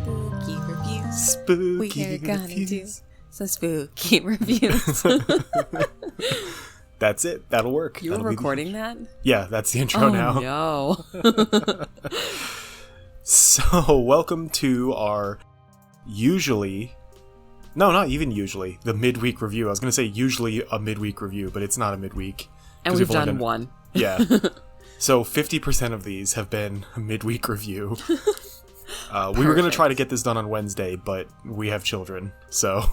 Spooky reviews. Spooky We're gonna reviews. do some spooky reviews. That's it. That'll work. You were recording that? Yeah, that's the intro now. No. So, welcome to our not even usually, the midweek review. I was going to say usually a midweek review, but it's not a midweek. And we've done one. Yeah. So 50% of these have been a midweek review. We were going to try to get this done on Wednesday, but we have children, so...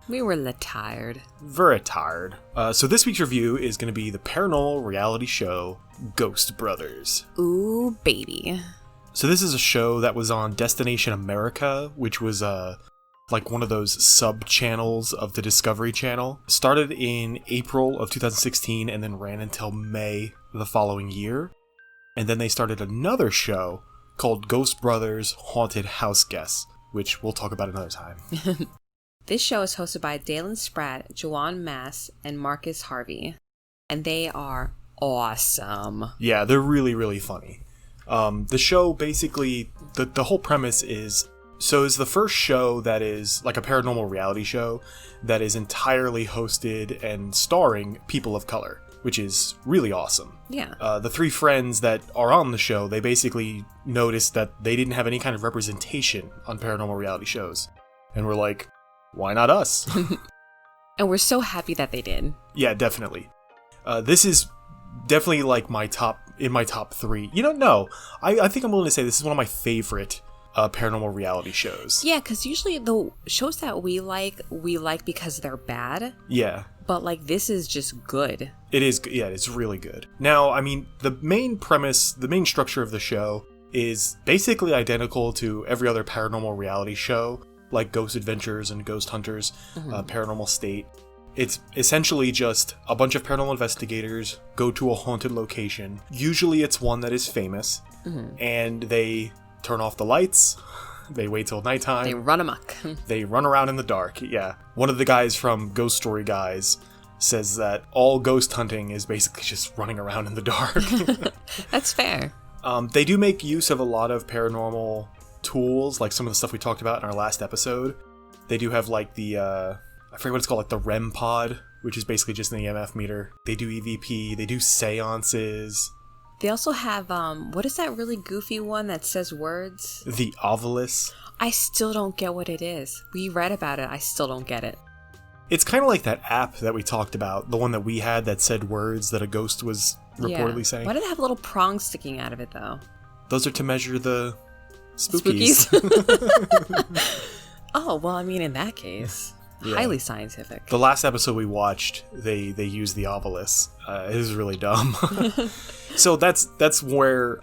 We were tired. Very tired. So this week's review is going to be the paranormal reality show, Ghost Brothers. Ooh, baby. So this is a show that was on Destination America, which was like one of those sub-channels of the Discovery Channel. Started in April of 2016 and then ran until May the following year. And then they started another show called Ghost Brothers Haunted House Guests, which we'll talk about another time. This show is hosted by Dalen Spratt, Joanne Mass, and Marcus Harvey. And they are awesome. Yeah, they're really, really funny. The show basically, the whole premise is, so it's the first show that is like a paranormal reality show that is entirely hosted and starring people of color, which is really awesome. Yeah. The three friends that are on the show, they basically noticed that they didn't have any kind of representation on paranormal reality shows. And we're like, why not us? And we're so happy that they did. Yeah, definitely. This is definitely like my top three. No. I think I'm willing to say this is one of my favorite paranormal reality shows. Yeah, because usually the shows that we like because they're bad. Yeah. But like this is just good. It is, yeah, it's really good. Now, I mean, the main premise, the main structure of the show is basically identical to every other paranormal reality show, like Ghost Adventures and Ghost Hunters, Paranormal State. It's essentially just a bunch of paranormal investigators go to a haunted location. Usually it's one that is famous, and they turn off the lights, they wait till nighttime. They run amok. They run around in the dark, yeah. One of the guys from Ghost Story Guys says that all ghost hunting is basically just running around in the dark. That's fair. They do make use of a lot of paranormal tools, like some of the stuff we talked about in our last episode. They do have like the, I forget what it's called, like the REM pod, which is basically just an EMF meter. They do EVP, they do seances. They also have, what is that really goofy one that says words? The Ovilus. I still don't get what it is. We read about it, I still don't get it. It's kind of like that app that we talked about, the one that we had that said words that a ghost was reportedly saying. Why do they have little prongs sticking out of it, though? Those are to measure the spookies. Oh, well, I mean, in that case, yeah. Highly scientific. The last episode we watched, they used the Ovilus. It is really dumb. So that's where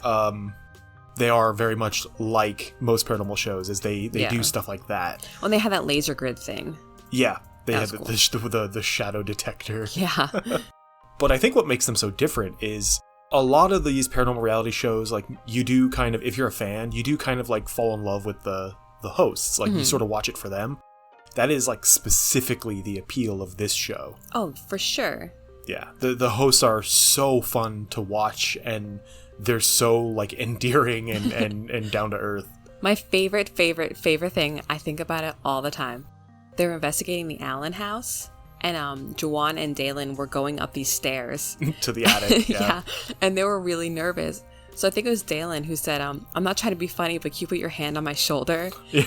they are very much like most paranormal shows, is they do stuff like that. When they have that laser grid thing. Yeah, they have cool. the shadow detector. Yeah. But I think what makes them so different is a lot of these paranormal reality shows, like, you do kind of, if you're a fan, you do kind of like fall in love with the hosts. Like, you sort of watch it for them. That is like specifically the appeal of this show. Oh, for sure. Yeah, the hosts are so fun to watch, and they're so like endearing and down to earth. My favorite thing, I think about it all the time. They're investigating the Allen house, and Joanne and Dalen were going up these stairs to the attic. Yeah, and they were really nervous. So I think it was Dalen who said, "I'm not trying to be funny, but can you put your hand on my shoulder?" Yeah.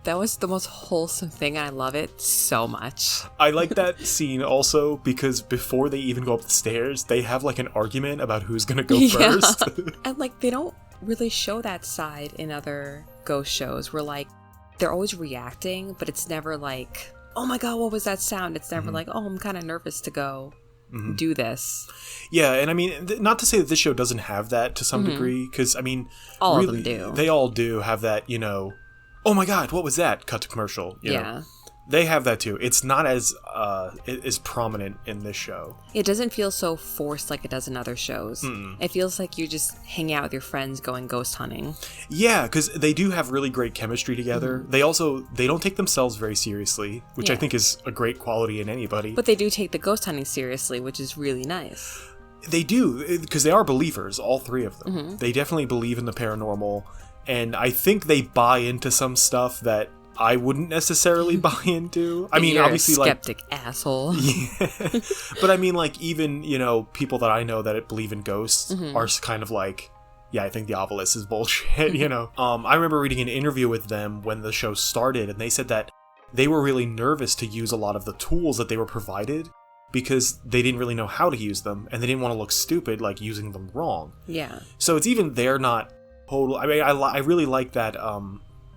That was the most wholesome thing, and I love it so much. I like that scene also because before they even go up the stairs, they have like an argument about who's gonna go first. And like they don't really show that side in other ghost shows where like they're always reacting, but it's never like, oh my god, what was that sound? It's never like, oh, I'm kind of nervous to go do this. Yeah, and I mean, not to say that this show doesn't have that to some degree, because I mean, all really, of them do. They all do have that, oh my god, what was that? Cut to commercial. You know? They have that too. It's not as prominent in this show. It doesn't feel so forced like it does in other shows. It feels like you're just hanging out with your friends going ghost hunting. Yeah, because they do have really great chemistry together. They don't take themselves very seriously, which I think is a great quality in anybody. But they do take the ghost hunting seriously, which is really nice. They do, because they are believers, all three of them. They definitely believe in the paranormal. And I think they buy into some stuff that I wouldn't necessarily buy into. I mean, You're obviously, a skeptic asshole. Yeah. But I mean, like, even, you know, people that I know that believe in ghosts are kind of like, yeah, I think the obelisk is bullshit, you know? I remember reading an interview with them when the show started, and they said that they were really nervous to use a lot of the tools that they were provided because they didn't really know how to use them, and they didn't want to look stupid, like, using them wrong. Yeah. So it's even they're not total. I mean, I really like that,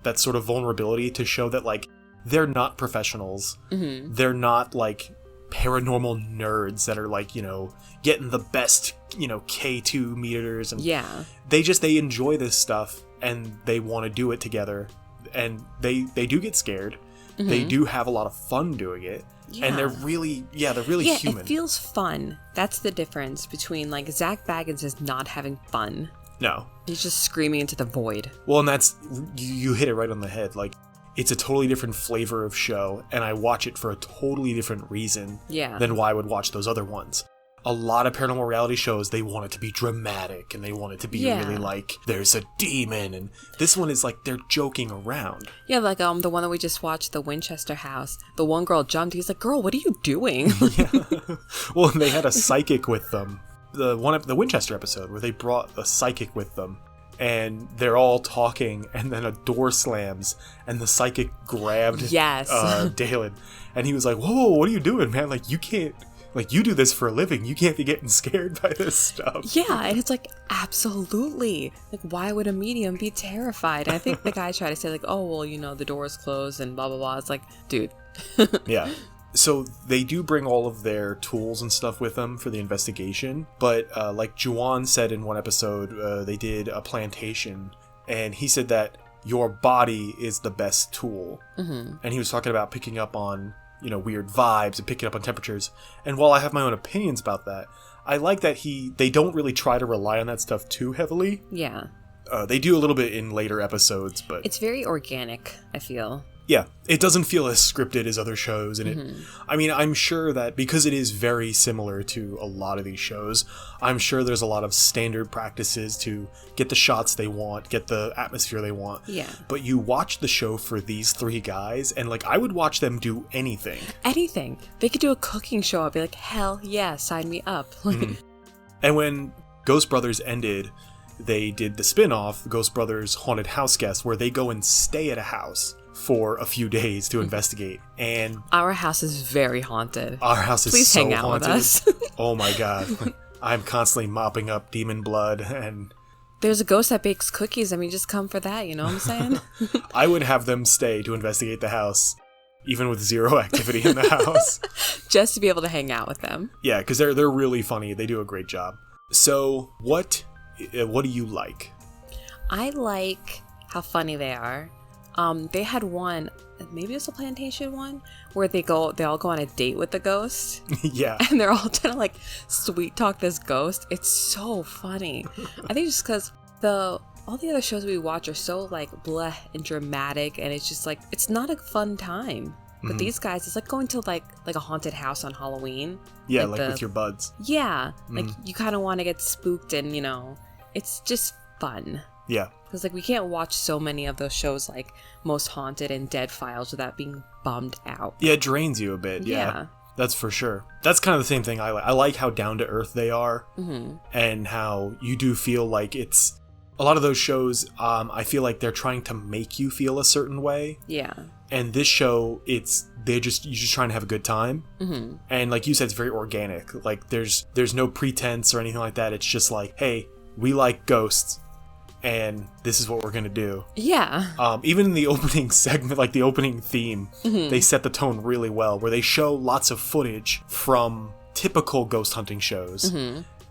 that sort of vulnerability to show that, like, they're not professionals. They're not, like, paranormal nerds that are, like, you know, getting the best, you know, K2 meters. And Yeah. they enjoy this stuff, and they want to do it together. And they do get scared. They do have a lot of fun doing it. Yeah. And they're really human. It feels fun. That's the difference between, like, Zach Baggins is not having fun. No. He's just screaming into the void. Well, and that's, you hit it right on the head. Like, it's a totally different flavor of show, and I watch it for a totally different reason than why I would watch those other ones. A lot of paranormal reality shows, they want it to be dramatic, and they want it to be really like, there's a demon, and this one is like, they're joking around. Yeah, like the one that we just watched, the Winchester house. The one girl jumped, he's like, girl, what are you doing? Yeah. Well, and they had a psychic with them. The Winchester episode, where they brought a psychic with them, and they're all talking, and then a door slams, and the psychic grabbed Dalen, and he was like, whoa, what are you doing, man? Like, you can't, like, you do this for a living. You can't be getting scared by this stuff. Yeah, and it's like, absolutely. Like, why would a medium be terrified? And I think the guy tried to say, like, oh, well, you know, the door's closed and blah, blah, blah. It's like, dude. Yeah. So they do bring all of their tools and stuff with them for the investigation. But like Juwan said in one episode, they did a plantation. And he said that your body is the best tool. And he was talking about picking up on, you know, weird vibes and picking up on temperatures. And while I have my own opinions about that, I like that they don't really try to rely on that stuff too heavily. Yeah. They do a little bit in later episodes, but it's very organic, I feel. Yeah, it doesn't feel as scripted as other shows, and I mean, I'm sure that because it is very similar to a lot of these shows, I'm sure there's a lot of standard practices to get the shots they want, get the atmosphere they want. Yeah. But you watch the show for these three guys, and, like, I would watch them do anything. Anything. They could do a cooking show. I'd be like, hell yeah, sign me up. And when Ghost Brothers ended, they did the spin-off, Ghost Brothers Haunted House Guest, where they go and stay at a house for a few days to investigate. And our house is very haunted. Our house is Please so hang out haunted. with us. Oh my god. I'm constantly mopping up demon blood, and there's a ghost that bakes cookies. I mean, just come for that, you know what I'm saying? I would have them stay to investigate the house, even with zero activity in the house. Just to be able to hang out with them. Yeah, because they're really funny. They do a great job. So, what do you like? I like how funny they are. They had one, maybe it's a plantation one, where they all go on a date with the ghost. Yeah. And they're all trying to, like, sweet talk this ghost. It's so funny. I think just because all the other shows we watch are so, like, bleh and dramatic, and it's just like, it's not a fun time. But these guys, it's like going to like a haunted house on Halloween. Yeah, like with your buds. Yeah, like you kind of want to get spooked, and, you know, it's just fun. Yeah. Because, like, we can't watch so many of those shows like Most Haunted and Dead Files without being bummed out. Yeah, it drains you a bit. Yeah. That's for sure. That's kind of the same thing I like. I like how down to earth they are, and how you do feel like it's a lot of those shows. I feel like they're trying to make you feel a certain way. Yeah. And this show, you're just trying to have a good time. And like you said, it's very organic. Like there's no pretense or anything like that. It's just like, hey, we like ghosts, and this is what we're gonna do. Yeah. Even in the opening segment, like the opening theme, they set the tone really well, where they show lots of footage from typical ghost hunting shows.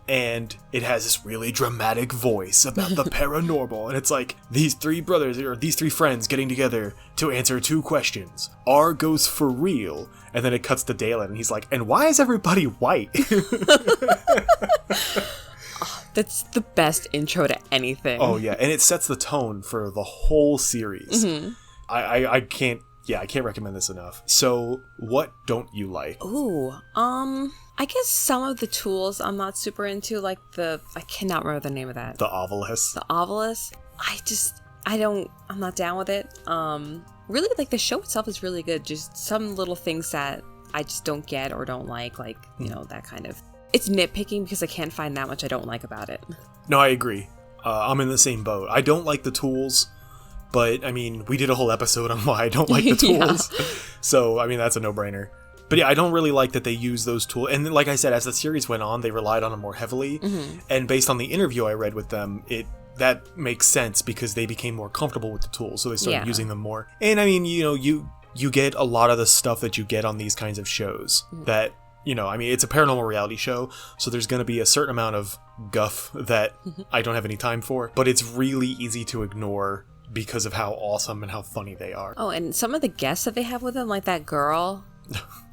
And it has this really dramatic voice about the paranormal. And it's like these three brothers or these three friends getting together to answer two questions. Are ghosts for real? And then it cuts to Dalen, and he's like, and why is everybody white? That's the best intro to anything. Oh, yeah. And it sets the tone for the whole series. I can't recommend this enough. So, what don't you like? Ooh, I guess some of the tools I'm not super into, like I cannot remember the name of that. The obelisk. The obelisk. I'm not down with it. Really, like, the show itself is really good. Just some little things that I just don't get or don't like, that kind of. It's nitpicking because I can't find that much I don't like about it. No, I agree. I'm in the same boat. I don't like the tools, but, I mean, we did a whole episode on why I don't like the tools. Yeah. So, I mean, that's a no-brainer. But yeah, I don't really like that they use those tools. And like I said, as the series went on, they relied on them more heavily. Mm-hmm. And based on the interview I read with them, that makes sense because they became more comfortable with the tools. So they started using them more. And I mean, you get a lot of the stuff that you get on these kinds of shows that, I mean, it's a paranormal reality show. So there's going to be a certain amount of guff that I don't have any time for. But it's really easy to ignore because of how awesome and how funny they are. Oh, and some of the guests that they have with them, like that girl.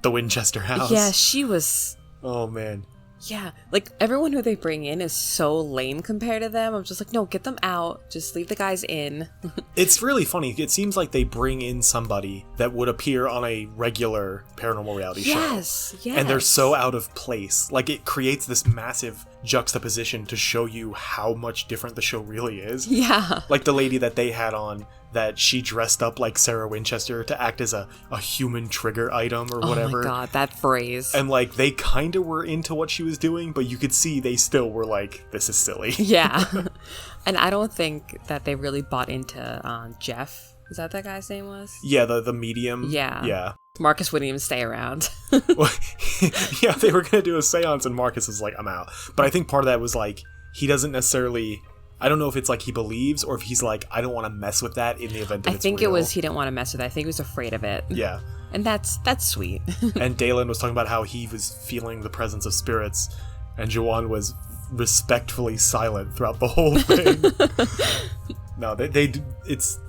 The Winchester house. Yeah, she was... Oh, man. Yeah, like, everyone who they bring in is so lame compared to them. I'm just like, no, get them out. Just leave the guys in. It's really funny. It seems like they bring in somebody that would appear on a regular paranormal reality show. Yes. And they're so out of place. Like, it creates this massive juxtaposition to show you how much different the show really is. Yeah. Like the lady that they had on, that she dressed up like Sarah Winchester to act as a human trigger item or whatever. Oh my god, that phrase. And like, they kind of were into what she was doing, but you could see they still were like, this is silly. Yeah. And I don't think that they really bought into Jeff. Is that guy's name was? Yeah, the medium. Yeah. Yeah. Marcus wouldn't even stay around. Well, yeah, they were going to do a seance and Marcus was like, I'm out. But I think part of that was like, he doesn't necessarily... I don't know if it's like he believes or if he's like, I don't want to mess with that in the event that I think it was he didn't want to mess with it. I think he was afraid of it. Yeah. And that's sweet. And Dalen was talking about how he was feeling the presence of spirits and Juwan was respectfully silent throughout the whole thing. No,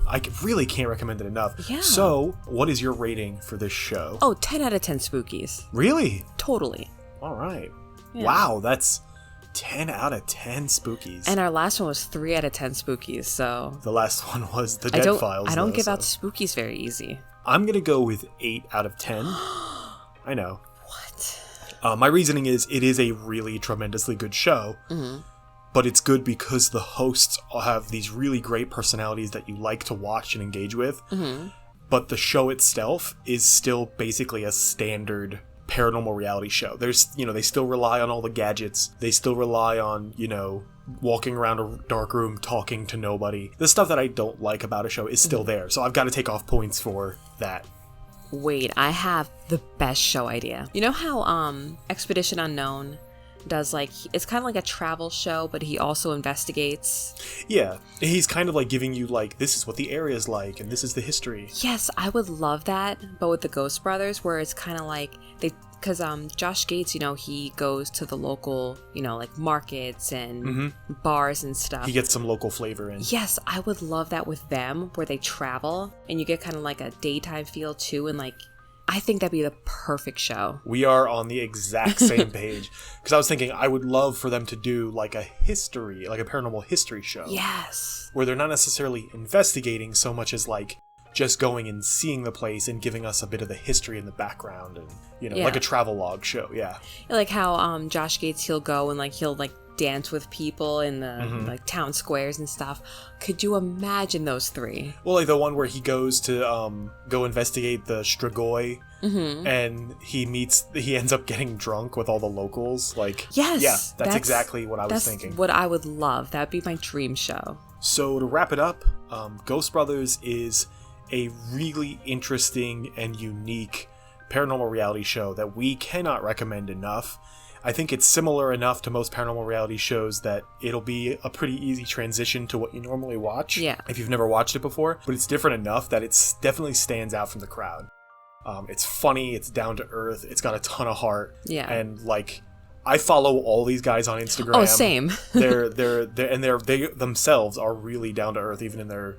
I really can't recommend it enough. Yeah. So, what is your rating for this show? Oh, 10 out of 10 spookies. Really? Totally. All right. Yeah. Wow, that's 10 out of 10 spookies. And our last one was 3 out of 10 spookies, so... The last one was the Dead Files. I don't give out spookies very easy. I'm going to go with 8 out of 10. I know. What? My reasoning is it is a really tremendously good show. Mm-hmm. But it's good because the hosts have these really great personalities that you like to watch and engage with. Mm-hmm. But the show itself is still basically a standard paranormal reality show. There's, they still rely on all the gadgets. They still rely on, walking around a dark room talking to nobody. The stuff that I don't like about a show is still there. So I've got to take off points for that. Wait, I have the best show idea. You know how Expedition Unknown does it's kind of like a travel show, but he also investigates? Yeah, he's kind of like giving you this is what the area is like and this is the history. Yes, I would love that, but with the Ghost Brothers, where it's kind of like because Josh Gates, he goes to the local, markets and bars and stuff. He gets some local flavor in. Yes, I would love that with them, where they travel and you get kind of like a daytime feel too, and I think that'd be the perfect show. We are on the exact same page. Because I was thinking I would love for them to do a history, a paranormal history show. Yes. Where they're not necessarily investigating so much as just going and seeing the place and giving us a bit of the history in the background and, like a travel log show. Yeah. Like how Josh Gates, he'll go and he'll dance with people in the town squares and stuff. Could you imagine those three? Well, the one where he goes to go investigate the Strigoi and he ends up getting drunk with all the locals. Yes, yeah, that's exactly what I was thinking. What I would love. That'd be my dream show. So to wrap it up, Ghost Brothers is a really interesting and unique paranormal reality show that we cannot recommend enough. I think it's similar enough to most paranormal reality shows that it'll be a pretty easy transition to what you normally watch. Yeah. If you've never watched it before, but it's different enough that it definitely stands out from the crowd. It's funny, it's down to earth, it's got a ton of heart. Yeah. And I follow all these guys on Instagram. Oh, same. they themselves are really down to earth, even in their,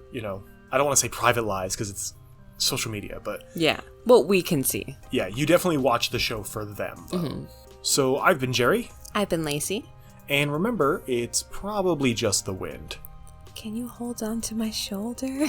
I don't want to say private lives because it's social media, but yeah, what we can see. Yeah, you definitely watch the show for them. So I've been Jerry. I've been Lacey. And remember, it's probably just the wind. Can you hold on to my shoulder?